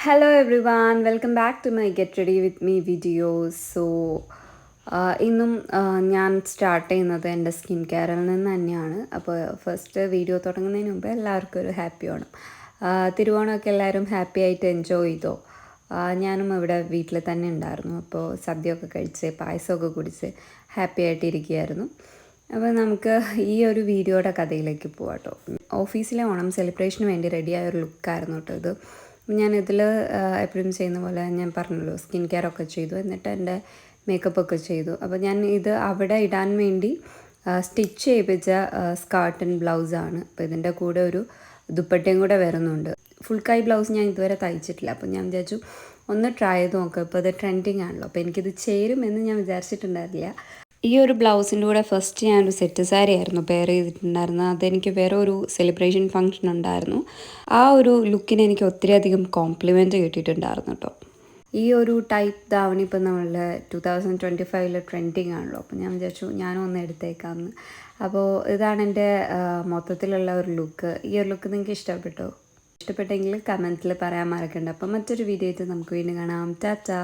Hello everyone, welcome back to my Get Ready with Me videos. ഇന്നും ഞാൻ start ചെയ്യുന്നത് എൻ്റെ സ്കിൻ കെയറിൽ നിന്ന് തന്നെയാണ്. അപ്പോൾ ഫസ്റ്റ് വീഡിയോ തുടങ്ങുന്നതിന് മുമ്പ് എല്ലാവർക്കും ഒരു ഹാപ്പി ഓണം. തിരുവോണമൊക്കെ എല്ലാവരും ഹാപ്പി ആയിട്ട് എൻജോയ് ചെയ്തോ? ഞാനും ഇവിടെ വീട്ടിൽ തന്നെ ഉണ്ടായിരുന്നു. അപ്പോൾ സദ്യയൊക്കെ കഴിച്ച് പായസമൊക്കെ കുടിച്ച് ഹാപ്പി ആയിട്ട് ഇരിക്കുകയായിരുന്നു. അപ്പോൾ നമുക്ക് ഈ ഒരു വീഡിയോയുടെ കഥയിലേക്ക് പോകാം കേട്ടോ. ഓഫീസിലെ ഓണം സെലിബ്രേഷന് വേണ്ടി റെഡിയായ ഒരു ലുക്കായിരുന്നു കേട്ടോ ഇത്. ഞാനിതിൽ എപ്പോഴും ചെയ്യുന്ന പോലെ ഞാൻ പറഞ്ഞല്ലോ, സ്കിൻ കെയർ ഒക്കെ ചെയ്തു, എന്നിട്ട് എൻ്റെ മേക്കപ്പ് ഒക്കെ ചെയ്തു. അപ്പോൾ ഞാൻ ഇത് അവിടെ ഇടാൻ വേണ്ടി സ്റ്റിച്ച് ചെയ്യിപ്പിച്ച സ്കേർട്ട് ആൻഡ് ബ്ലൗസാണ്. അപ്പോൾ ഇതിൻ്റെ കൂടെ ഒരു ദുപ്പട്ടയും കൂടെ വരുന്നുണ്ട്. ഫുൾ കൈ ബ്ലൗസ് ഞാൻ ഇതുവരെ തയ്ച്ചിട്ടില്ല. അപ്പോൾ ഞാൻ വിചാരിച്ചു ഒന്ന് ട്രൈ ചെയ്ത് നോക്കാം. ഇപ്പോൾ ഇത് ട്രെൻഡിങ് ആണല്ലോ, അപ്പോൾ എനിക്കിത് ചേരുമെന്ന് ഞാൻ വിചാരിച്ചിട്ടുണ്ടായിരുന്നില്ല. ഈ ഒരു ബ്ലൗസിൻ്റെ കൂടെ ഫസ്റ്റ് ഞാനൊരു സെറ്റ് സാരി ആയിരുന്നു പെയർ ചെയ്തിട്ടുണ്ടായിരുന്നത്. അതെനിക്ക് വേറെ ഒരു സെലിബ്രേഷൻ ഫംഗ്ഷൻ ഉണ്ടായിരുന്നു. ആ ഒരു ലുക്കിന് എനിക്ക് ഒത്തിരി അധികം കോംപ്ലിമെൻറ്റ് കിട്ടിയിട്ടുണ്ടായിരുന്നു കേട്ടോ. ഈ ഒരു ടൈപ്പ് ധാവണി ഇപ്പം നമ്മളുടെ 2025 ട്രെൻഡിങ് ആണല്ലോ. അപ്പോൾ ഞാൻ വിചാരിച്ചു ഞാനും ഒന്ന് എടുത്തേക്കാമെന്ന്. അപ്പോൾ ഇതാണ് എൻ്റെ മൊത്തത്തിലുള്ള ഒരു ലുക്ക്. ഈ ഒരു ലുക്ക് നിങ്ങൾക്ക് ഇഷ്ടപ്പെട്ടോ? ഇഷ്ടപ്പെട്ടെങ്കിൽ കമൻറ്റിൽ പറയാൻ മറക്കണ്ട. അപ്പോൾ മറ്റൊരു വീഡിയോ ആയിട്ട് നമുക്ക് വീണ്ടും കാണാം. ടാറ്റാ.